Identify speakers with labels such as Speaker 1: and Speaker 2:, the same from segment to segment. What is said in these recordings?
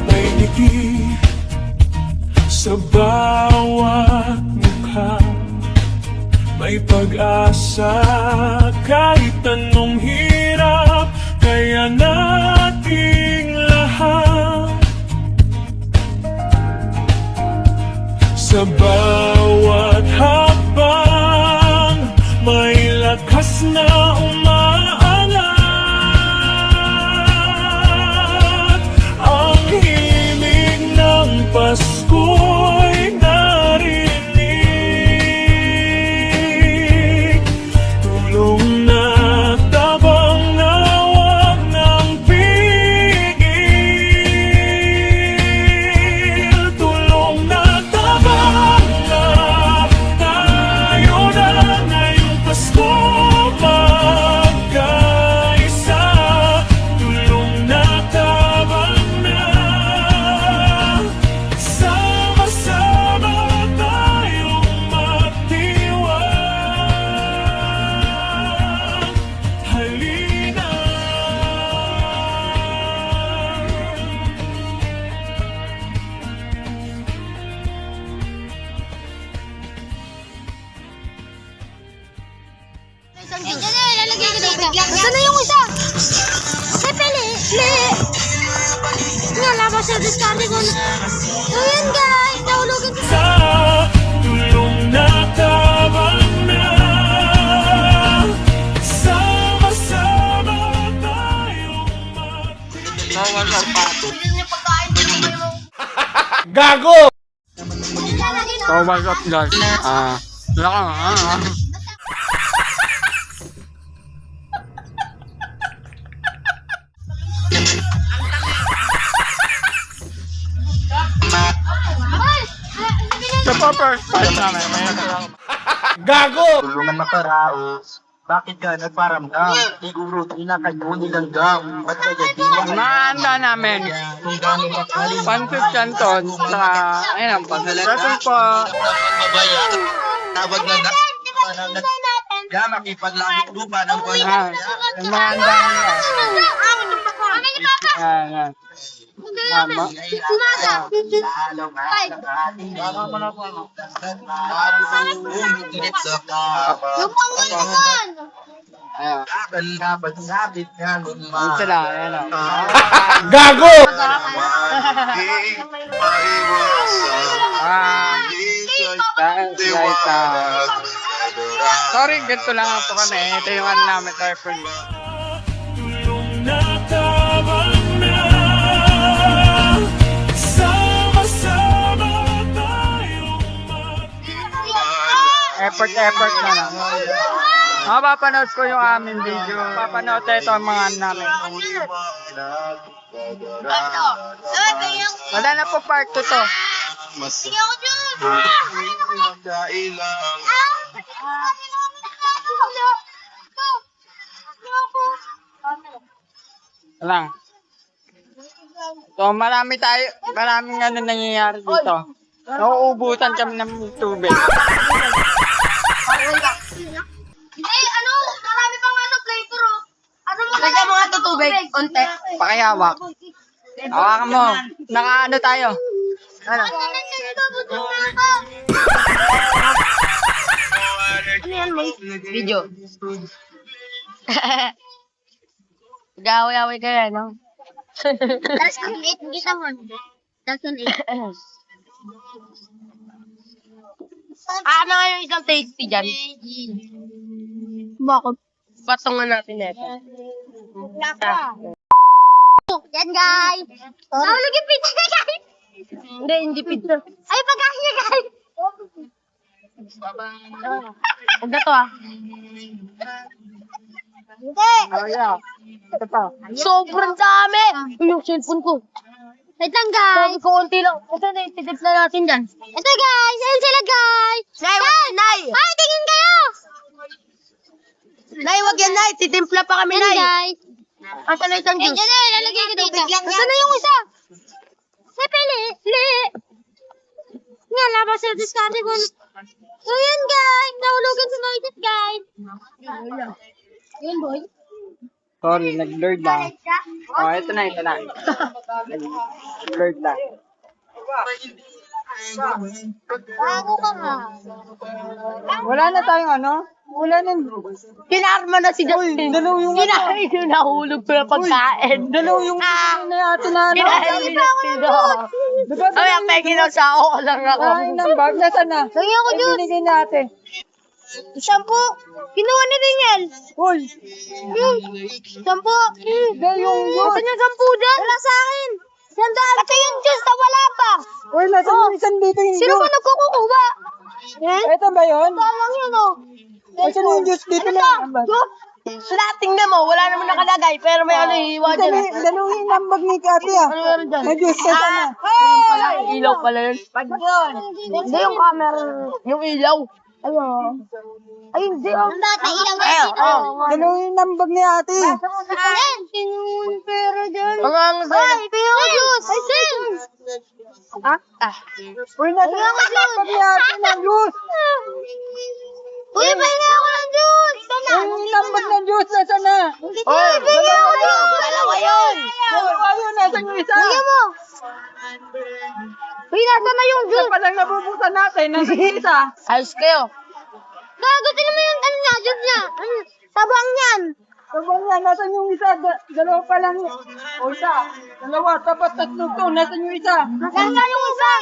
Speaker 1: May ngiti sa bawat mukha, may pag-asa kahit anong hirap, kaya nating lahat. Sa bawat hakbang, may lakas na umaangat. Ang himig ng Pasko'y narinig. Tulong na tabang na huwag nang pigil. Tulong na tabang na tayo na ngayong Pasko magkaisa. Tulong na tabang na sama-sama tayong magdiwang. Halina.
Speaker 2: Ito na yung isa! Pili! Nga, labas sa discarte ko na. So yun guys, nahulugan ko.
Speaker 1: Sa tulong na tabang na sama-sama tayong
Speaker 3: Gago! Oh my god, guys. Sa first time namin, Gago!
Speaker 4: Tulungan makaraos. Bakit ka nagparamdam? Siguro tinakayo nilang gam. Ba't kaya di lang
Speaker 3: Maanda namin.
Speaker 4: kung gano'n makalim?
Speaker 3: Pancit canton. Saka, ayun ang pagkalasan po.
Speaker 4: Mabaya. Tawag na na. Gama ipaglangit lupa ng
Speaker 3: Ah, yung mga handa nila. Yan. Tama. Ayan. Yung sila, ayan o. Gago! Sorry, ganito lang po kami. Ito yung ano namin, typhoon.
Speaker 1: tulong na tabang na sama-sama tayong
Speaker 3: Effort na lang. Mapapanood ko yung aming video. Papanood ito ang mga ano namin. Wala na po part 2 to. Lang. So maraming ano nangyayari dito. Nauubusan kami ng tubig.
Speaker 2: Marami pang flavor oh. Ano mo
Speaker 5: Lagyan mo nga ito tubig, onte.
Speaker 3: Pakihawak. Hawakan mo. Nakaano tayo? Ano?
Speaker 2: Ano yan mo?
Speaker 5: Video. Gaway-away kayo, no?
Speaker 2: Tapos kung 8 kita mo. Tapos kung 8.
Speaker 5: Ano nga yung isang tasty dyan?
Speaker 2: Bakit?
Speaker 5: Patungan natin ito.
Speaker 2: Yan guys. Nahulog yung pizza guys.
Speaker 5: Hindi pizza.
Speaker 2: Ay, pagkain niya guys.
Speaker 5: Huwag na to ah.
Speaker 2: Hindi.
Speaker 3: Oh yeah. Ito pa.
Speaker 5: Sobrang dami! Yung cellphone ko.
Speaker 2: Wait lang guys.
Speaker 5: Konti lang. Ito na, itidip na natin dyan.
Speaker 2: Ito guys. Ayan sila guys.
Speaker 5: Nay, wag yan, Nay!
Speaker 2: Ay, tingin kayo.
Speaker 5: Nay, wag yan, Nay! Titimpla pa kami,
Speaker 2: Yan
Speaker 5: Nay!
Speaker 2: guys.
Speaker 5: Asan na isang juice?
Speaker 2: Diyan na, lalagay ko dito. Asan na yung isa? May pili. Nga, labas sa discard ko. So yun guys, nahulugan sa United guys. Yun boy.
Speaker 3: Sorry, nag-blurred lang. Oh, ito na. Nag-blurred lang.
Speaker 2: Bago ka nga.
Speaker 3: Wala na tayong ano? Wala na.
Speaker 5: Kinarma na si Justin.
Speaker 3: Dalaw yung
Speaker 5: Kinain yung nahulog ko yung pagkain.
Speaker 3: Dalaw yung na ate na ano.
Speaker 5: Kinain ni Justin. Ay, apay ginasawa ko lang ako.
Speaker 3: Kain ng bag. Nasaan na?
Speaker 2: Lagyan ko
Speaker 3: Ay,
Speaker 2: juice.
Speaker 3: binigay natin.
Speaker 2: Shampoo. Kinuha ni Ringel.
Speaker 3: Uy!
Speaker 2: Shampoo.
Speaker 3: Dahil yung
Speaker 2: Asan yung shampoo dyan? Wala sa akin. Sandaan. Pati yung juice na wala pa.
Speaker 3: Uy, nasaan yung isang dito yung
Speaker 2: Sino ba
Speaker 3: juice?
Speaker 2: nagkukukuha?
Speaker 3: Ito ba yun?
Speaker 2: Talang yun oh.
Speaker 3: Nasaan yung juice dito
Speaker 2: Ano
Speaker 3: na?
Speaker 2: to?
Speaker 5: Wala, tingnan mo. Wala naman nakalagay. Pero may ano iiwan dyan.
Speaker 3: Dalaw yung nambag ni Kati ah.
Speaker 5: Ano meron dyan?
Speaker 3: May juice ka sana.
Speaker 5: Wala, ilaw pala yun. Hindi yung camera. Yung ilaw.
Speaker 2: Ayun. Ayun, di. Ang dati, ilang
Speaker 5: Ayun, oh.
Speaker 3: Dalaw yung nambag ni ate.
Speaker 2: Ayan, sinun pera dyan.
Speaker 5: Ang
Speaker 2: Ay, pera juice. Ay, sin.
Speaker 3: Uy, nasaan yung nambag ni ate ng juice?
Speaker 2: Uy, pahinga ako ng juice. Sana.
Speaker 3: Uy, yung nambag ng juice nasaan na?
Speaker 2: Uy, pahinga ako ng juice.
Speaker 5: Dalawa yun.
Speaker 3: Ayun, nasaan yung isa?
Speaker 2: Lagyan mo. Uy, nasa na yung
Speaker 3: Isa
Speaker 2: juice?
Speaker 3: pa lang nabubusan natin. Nasaan yung isa?
Speaker 5: Ayos kayo.
Speaker 2: Gago, tinan mo yung ano niya, juice niya. Tabang yan.
Speaker 3: Sabang yan, nasaan yung isa? Dalawa pa lang. O isa. Dalawa, tapos tatlo to. Nasaan yung isa?
Speaker 2: Nasaan na yung isa?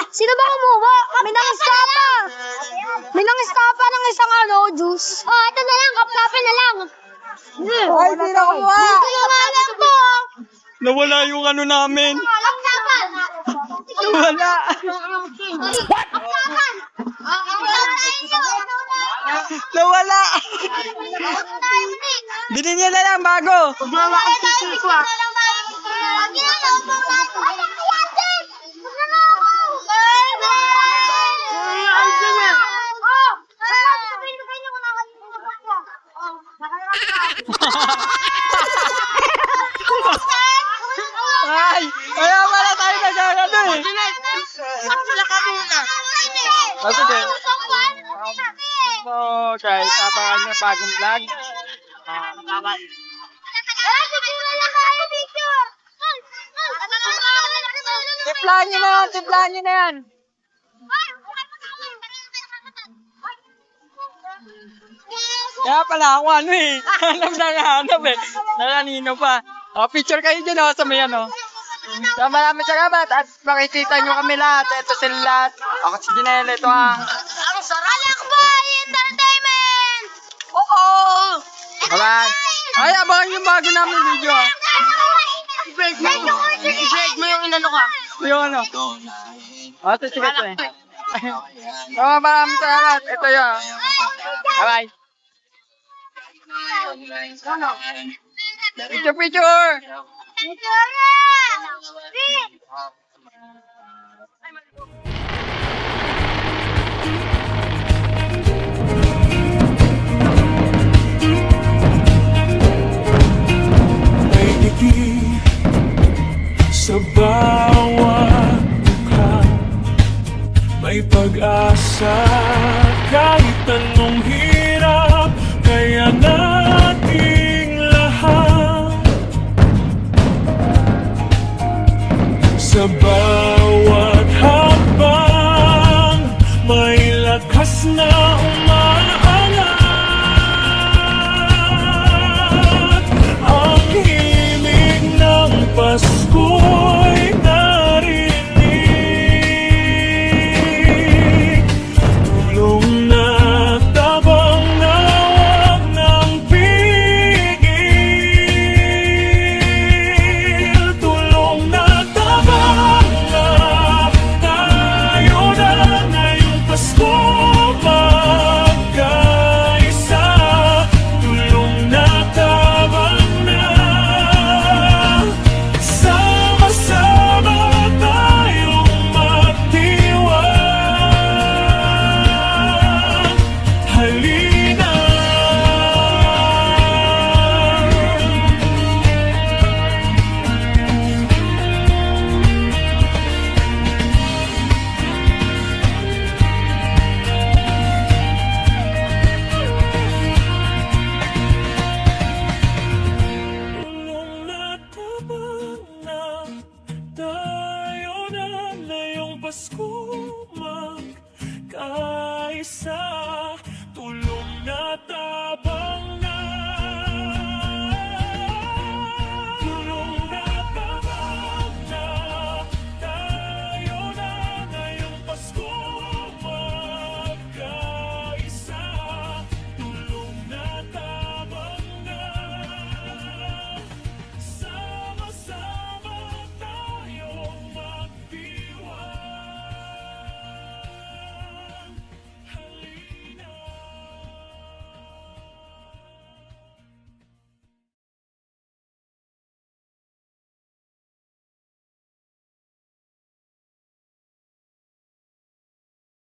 Speaker 2: Sino ba kumuha? May nangistapa. May nangistapa ng isang ano, juice. Oh, ito na lang, kapkapin na lang.
Speaker 3: Ay, sino kumuha?
Speaker 2: Dito yung alam ko.
Speaker 3: Nawala yung ano namin.
Speaker 2: Kapkapan.
Speaker 3: Wala.
Speaker 2: Kapkapan.
Speaker 3: Nawala. Bilhin niya na lang bago. Ay, wala pala tayo nagkakano eh. Oh, sige. So, guys, abangan nyo bagong vlog. Timplahan nyo na yan, timplahan nyo na yan. Kaya pala ako ano eh. Hanap na hanap eh. Nakanino pa. O, picture kayo dyan o, sa may ano. So, maraming salamat at makikita nyo kami lahat. Ito sila lahat. Ako si Janelle, ito ang...
Speaker 2: Ang sarap! Alakbay Entertainment!
Speaker 3: Oo! Bye-bye! Ay, abangan yung bago namin video ah.
Speaker 5: I-break mo yung inano ka.
Speaker 3: Yung ano? O, ito sige ito eh. So, maraming salamat. Ito yun. Bye-bye! Picture!
Speaker 1: May dikinig sa bawat mukha. May pag-asa kahit anong hirap. Kaya nating lahat sa bawat habang may lakas na umaangat. Ang himig ng Pasko'y narinig. Tulong na tabang na wag nang pigil. Tulong na tabang na tayo na ngayong Pasko pa. tayo na ngayong Pasko magkaisa.